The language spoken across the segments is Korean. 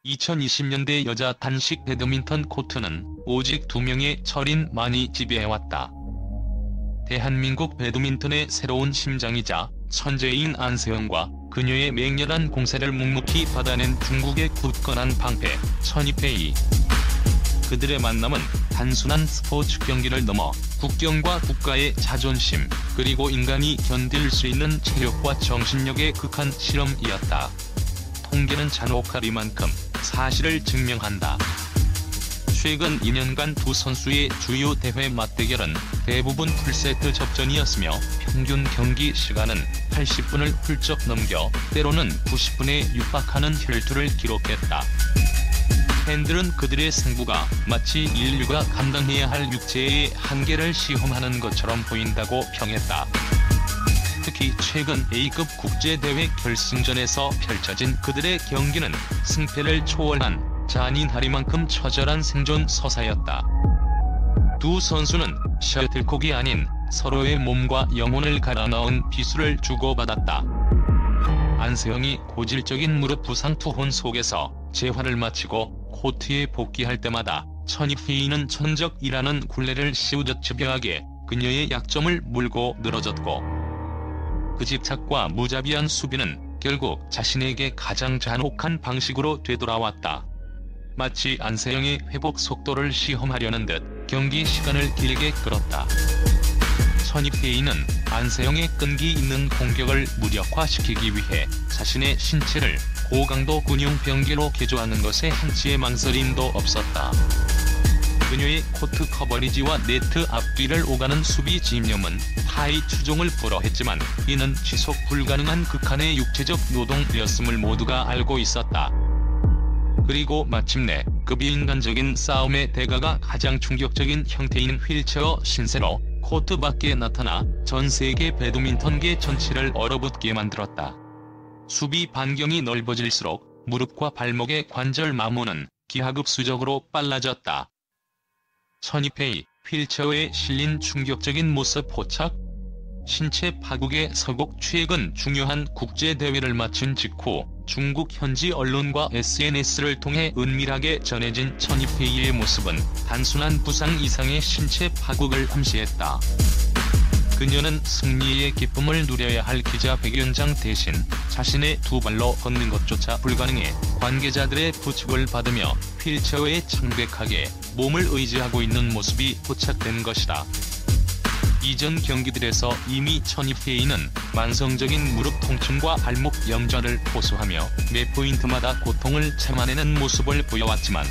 2020년대 여자 단식 배드민턴 코트는 오직 2명의 철인만이 지배해왔다. 대한민국 배드민턴의 새로운 심장이자 천재인 안세영과 그녀의 맹렬한 공세를 묵묵히 받아낸 중국의 굳건한 방패 천이페이. 그들의 만남은 단순한 스포츠 경기를 넘어 국경과 국가의 자존심, 그리고 인간이 견딜 수 있는 체력과 정신력의 극한 실험이었다. 통계는 잔혹하리만큼 사실을 증명한다. 최근 2년간 두 선수의 주요 대회 맞대결은 대부분 풀세트 접전이었으며 평균 경기 시간은 80분을 훌쩍 넘겨 때로는 90분에 육박하는 혈투를 기록했다. 팬들은 그들의 승부가 마치 인류가 감당해야 할 육체의 한계를 시험하는 것처럼 보인다고 평했다. 특히 최근 A급 국제대회 결승전에서 펼쳐진 그들의 경기는 승패를 초월한 잔인하리만큼 처절한 생존 서사였다. 두 선수는 셔틀콕이 아닌 서로의 몸과 영혼을 갈아 넣은 비수를 주고받았다. 안세영이 고질적인 무릎 부상 투혼 속에서 재활을 마치고 코트에 복귀할 때마다 천이페이는 천적이라는 굴레를 씌우듯 집요하게 그녀의 약점을 물고 늘어졌고, 그 집착과 무자비한 수비는 결국 자신에게 가장 잔혹한 방식으로 되돌아왔다. 마치 안세영의 회복 속도를 시험하려는 듯 경기 시간을 길게 끌었다. 천이페이는 안세영의 끈기 있는 공격을 무력화시키기 위해 자신의 신체를 고강도 근육 병기로 개조하는 것에 한치의 망설임도 없었다. 그녀의 코트 커버리지와 네트 앞뒤를 오가는 수비 집념은 하이 추종을 불허했지만 이는 지속 불가능한 극한의 육체적 노동이었음을 모두가 알고 있었다. 그리고 마침내 그 비인간적인 싸움의 대가가 가장 충격적인 형태인 휠체어 신세로 코트 밖에 나타나 전 세계 배드민턴계 전체를 얼어붙게 만들었다. 수비 반경이 넓어질수록 무릎과 발목의 관절 마모는 기하급수적으로 빨라졌다. 천이페이, 휠체어에 실린 충격적인 모습 포착. 신체 파국의 서곡. 최근 중요한 국제대회를 마친 직후 중국 현지 언론과 SNS를 통해 은밀하게 전해진 천이페이의 모습은 단순한 부상 이상의 신체 파국을 암시했다. 그녀는 승리의 기쁨을 누려야 할 기자회견장 대신 자신의 두 발로 걷는 것조차 불가능해 관계자들의 부축을 받으며 휠체어에 창백하게 몸을 의지하고 있는 모습이 포착된 것이다. 이전 경기들에서 이미 천이페이는 만성적인 무릎 통증과 발목 염좌를 호소하며 매 포인트마다 고통을 참아내는 모습을 보여왔지만,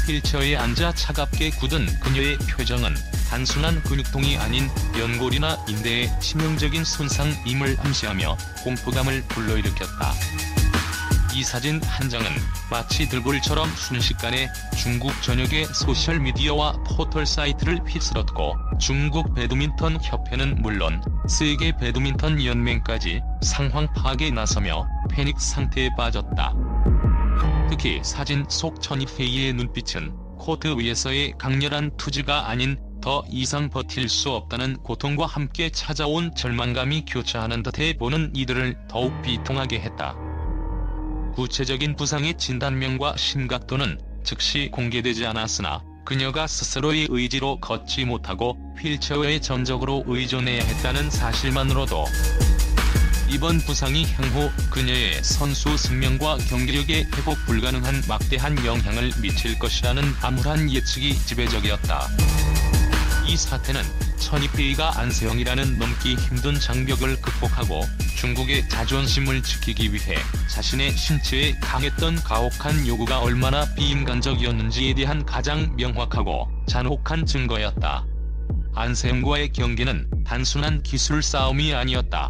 휠체어에 앉아 차갑게 굳은 그녀의 표정은 단순한 근육통이 아닌 연골이나 인대의 치명적인 손상임을 암시하며 공포감을 불러일으켰다. 이 사진 한 장은 마치 들불처럼 순식간에 중국 전역의 소셜미디어와 포털 사이트를 휩쓸었고, 중국 배드민턴 협회는 물론 세계 배드민턴 연맹까지 상황 파악에 나서며 패닉 상태에 빠졌다. 특히 사진 속 천이페이의 눈빛은 코트 위에서의 강렬한 투지가 아닌 더 이상 버틸 수 없다는 고통과 함께 찾아온 절망감이 교차하는 듯해 보는 이들을 더욱 비통하게 했다. 구체적인 부상의 진단명과 심각도는 즉시 공개되지 않았으나 그녀가 스스로의 의지로 걷지 못하고 휠체어에 전적으로 의존해야 했다는 사실만으로도 이번 부상이 향후 그녀의 선수 승명과 경기력에 회복 불가능한 막대한 영향을 미칠 것이라는 암울한 예측이 지배적이었다. 이 사태는 천이페이가 안세영이라는 넘기 힘든 장벽을 극복하고 중국의 자존심을 지키기 위해 자신의 신체에 강했던 가혹한 요구가 얼마나 비인간적이었는지에 대한 가장 명확하고 잔혹한 증거였다. 안세영과의 경기는 단순한 기술 싸움이 아니었다.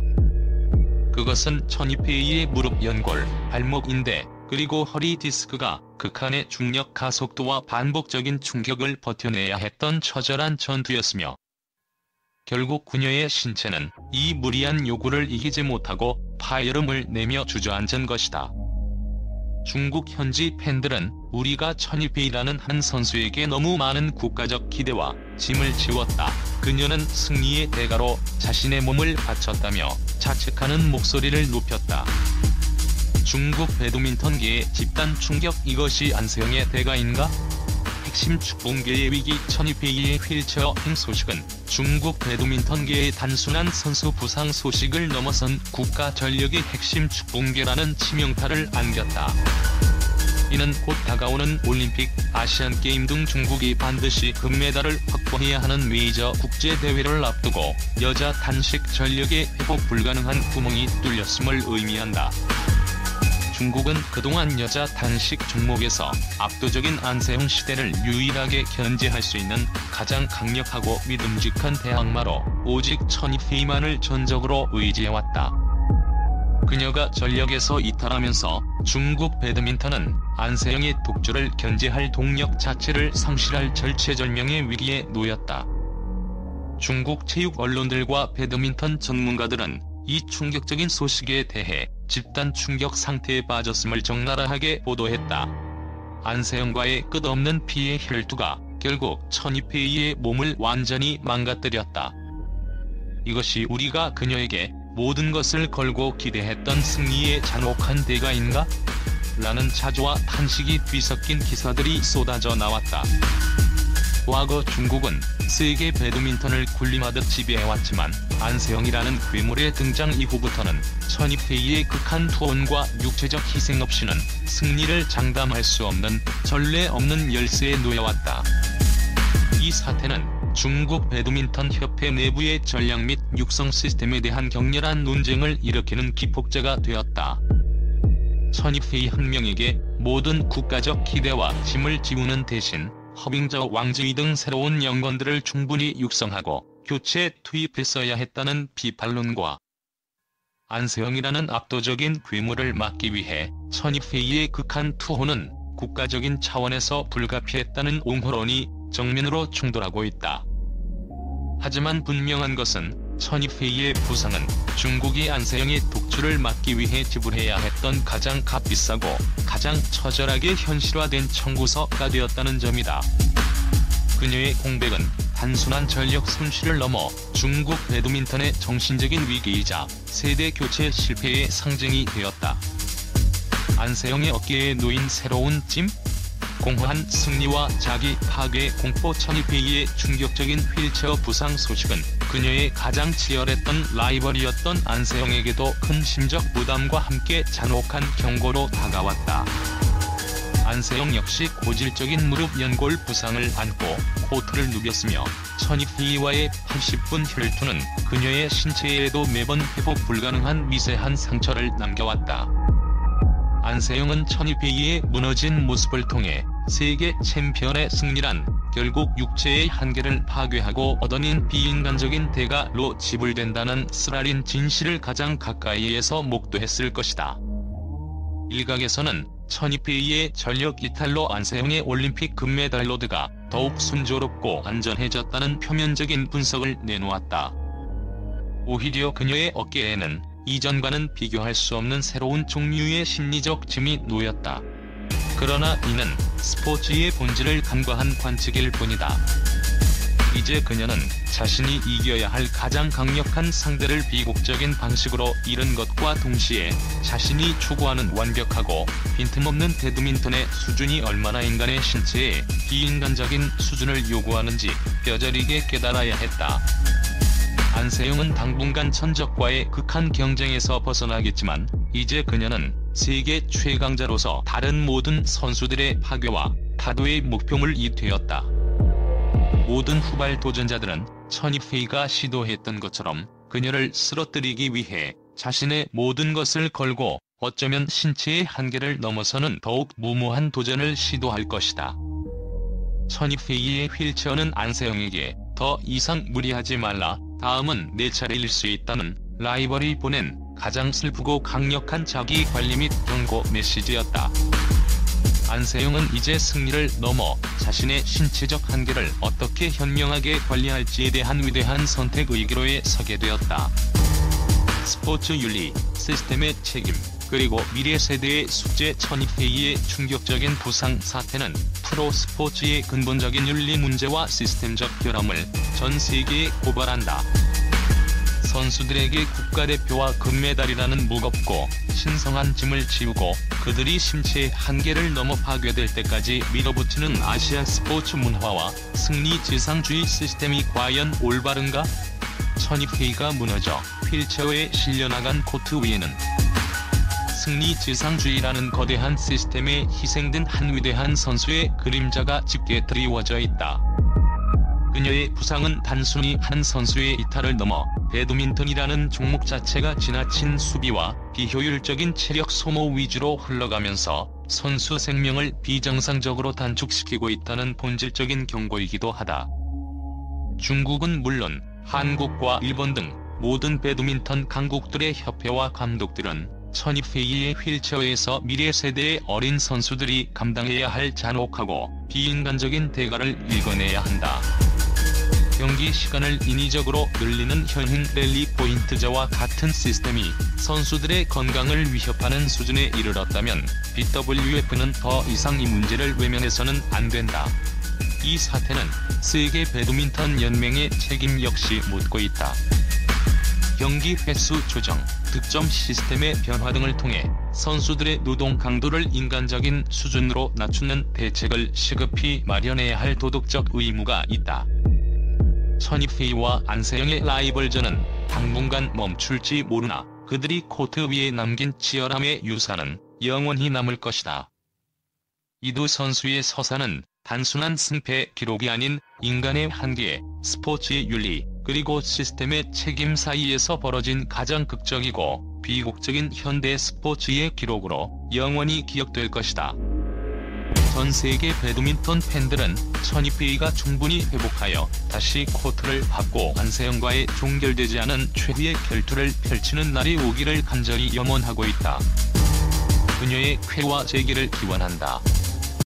그것은 천이페이의 무릎 연골, 발목 인대, 그리고 허리 디스크가 극한의 중력 가속도와 반복적인 충격을 버텨내야 했던 처절한 전투였으며, 결국 그녀의 신체는 이 무리한 요구를 이기지 못하고 파열음을 내며 주저앉은 것이다. 중국 현지 팬들은 우리가 천이페이라는 한 선수에게 너무 많은 국가적 기대와 짐을 지웠다. 그녀는 승리의 대가로 자신의 몸을 바쳤다며 자책하는 목소리를 높였다. 중국 배드민턴계의 집단 충격. 이것이 안세영의 대가인가? 핵심 축봉계의 위기. 천이페이의 휠체어 행 소식은 중국 배드민턴계의 단순한 선수 부상 소식을 넘어선 국가 전력의 핵심 축봉계라는 치명타를 안겼다. 이는 곧 다가오는 올림픽, 아시안게임 등 중국이 반드시 금메달을 확보해야 하는 메이저 국제대회를 앞두고 여자 단식 전력의 회복 불가능한 구멍이 뚫렸음을 의미한다. 중국은 그동안 여자 단식 종목에서 압도적인 안세영 시대를 유일하게 견제할 수 있는 가장 강력하고 믿음직한 대항마로 오직 천이페이만을 전적으로 의지해왔다. 그녀가 전력에서 이탈하면서 중국 배드민턴은 안세영의 독주를 견제할 동력 자체를 상실할 절체절명의 위기에 놓였다. 중국 체육 언론들과 배드민턴 전문가들은 이 충격적인 소식에 대해 집단 충격 상태에 빠졌음을 적나라하게 보도했다. 안세영과의 끝없는 피해 혈투가 결국 천이페이의 몸을 완전히 망가뜨렸다. 이것이 우리가 그녀에게 모든 것을 걸고 기대했던 승리의 잔혹한 대가인가? 라는 자조와 탄식이 뒤섞인 기사들이 쏟아져 나왔다. 과거 중국은 세계 배드민턴을 군림하듯 지배해왔지만 안세영이라는 괴물의 등장 이후부터는 천이페이의 극한 투혼과 육체적 희생 없이는 승리를 장담할 수 없는 전례 없는 열세에 놓여왔다. 이 사태는 중국 배드민턴 협회 내부의 전략 및 육성 시스템에 대한 격렬한 논쟁을 일으키는 기폭제가 되었다. 천이페이 한 명에게 모든 국가적 기대와 짐을 지우는 대신 허빙저 왕지위 등 새로운 영건들을 충분히 육성하고 교체 투입했어야 했다는 비판론과 안세영이라는 압도적인 괴물을 막기 위해 천이페이의 극한 투혼은 국가적인 차원에서 불가피했다는 옹호론이 정면으로 충돌하고 있다. 하지만 분명한 것은 천이페이의 부상은 중국이 안세영의 독주를 막기 위해 지불해야 했던 가장 값비싸고 가장 처절하게 현실화된 청구서가 되었다는 점이다. 그녀의 공백은 단순한 전력 손실을 넘어 중국 배드민턴의 정신적인 위기이자 세대 교체 실패의 상징이 되었다. 안세영의 어깨에 놓인 새로운 짐? 공허한 승리와 자기 파괴 공포. 천이페이의 충격적인 휠체어 부상 소식은 그녀의 가장 치열했던 라이벌이었던 안세영에게도 큰 심적 부담과 함께 잔혹한 경고로 다가왔다. 안세영 역시 고질적인 무릎 연골 부상을 안고 코트를 누볐으며 천이페이와의 80분 혈투는 그녀의 신체에도 매번 회복 불가능한 미세한 상처를 남겨왔다. 안세영은 천이페이의 무너진 모습을 통해 세계 챔피언의 승리란 결국 육체의 한계를 파괴하고 얻어낸 비인간적인 대가로 지불된다는 쓰라린 진실을 가장 가까이에서 목도했을 것이다. 일각에서는 천이페이의 전력 이탈로 안세영의 올림픽 금메달 로드가 더욱 순조롭고 안전해졌다는 표면적인 분석을 내놓았다. 오히려 그녀의 어깨에는 이전과는 비교할 수 없는 새로운 종류의 심리적 짐이 놓였다. 그러나 이는 스포츠의 본질을 간과한 관측일 뿐이다. 이제 그녀는 자신이 이겨야 할 가장 강력한 상대를 비극적인 방식으로 잃은 것과 동시에 자신이 추구하는 완벽하고 빈틈없는 배드민턴의 수준이 얼마나 인간의 신체에 비인간적인 수준을 요구하는지 뼈저리게 깨달아야 했다. 안세영은 당분간 천적과의 극한 경쟁에서 벗어나겠지만 이제 그녀는 세계 최강자로서 다른 모든 선수들의 파괴와 타도의 목표물이 되었다. 모든 후발 도전자들은 천이페이가 시도했던 것처럼 그녀를 쓰러뜨리기 위해 자신의 모든 것을 걸고 어쩌면 신체의 한계를 넘어서는 더욱 무모한 도전을 시도할 것이다. 천이페이의 휠체어는 안세영에게 더 이상 무리하지 말라, 다음은 내 차례일 수 있다는 라이벌이 보낸 가장 슬프고 강력한 자기 관리 및 경고 메시지였다. 안세영은 이제 승리를 넘어 자신의 신체적 한계를 어떻게 현명하게 관리할지에 대한 위대한 선택의 기로에 서게 되었다. 스포츠 윤리, 시스템의 책임, 그리고 미래 세대의 숙제. 천이페이의 충격적인 부상 사태는 프로 스포츠의 근본적인 윤리 문제와 시스템적 결함을 전 세계에 고발한다. 선수들에게 국가대표와 금메달이라는 무겁고 신성한 짐을 지우고 그들이 심체의 한계를 넘어 파괴될 때까지 밀어붙이는 아시아 스포츠 문화와 승리 지상주의 시스템이 과연 올바른가? 천이페이가 무너져 휠체어에 실려나간 코트 위에는 승리 지상주의라는 거대한 시스템에 희생된 한 위대한 선수의 그림자가 짙게 드리워져 있다. 그녀의 부상은 단순히 한 선수의 이탈을 넘어 배드민턴이라는 종목 자체가 지나친 수비와 비효율적인 체력 소모 위주로 흘러가면서 선수 생명을 비정상적으로 단축시키고 있다는 본질적인 경고이기도 하다. 중국은 물론 한국과 일본 등 모든 배드민턴 강국들의 협회와 감독들은 천이페이의 휠체어에서 미래 세대의 어린 선수들이 감당해야 할 잔혹하고 비인간적인 대가를 읽어내야 한다. 경기 시간을 인위적으로 늘리는 현행 랠리 포인트제와 같은 시스템이 선수들의 건강을 위협하는 수준에 이르렀다면 BWF는 더 이상 이 문제를 외면해서는 안 된다. 이 사태는 세계 배드민턴 연맹의 책임 역시 묻고 있다. 경기 횟수 조정, 득점 시스템의 변화 등을 통해 선수들의 노동 강도를 인간적인 수준으로 낮추는 대책을 시급히 마련해야 할 도덕적 의무가 있다. 천이페이와 안세영의 라이벌전은 당분간 멈출지 모르나 그들이 코트 위에 남긴 치열함의 유산은 영원히 남을 것이다. 이 두 선수의 서사는 단순한 승패 기록이 아닌 인간의 한계, 스포츠의 윤리, 그리고 시스템의 책임 사이에서 벌어진 가장 극적이고 비극적인 현대 스포츠의 기록으로 영원히 기억될 것이다. 전 세계 배드민턴 팬들은 천이페이가 충분히 회복하여 다시 코트를 밟고 안세영과의 종결되지 않은 최후의 결투를 펼치는 날이 오기를 간절히 염원하고 있다. 그녀의 쾌와 재기를 기원한다.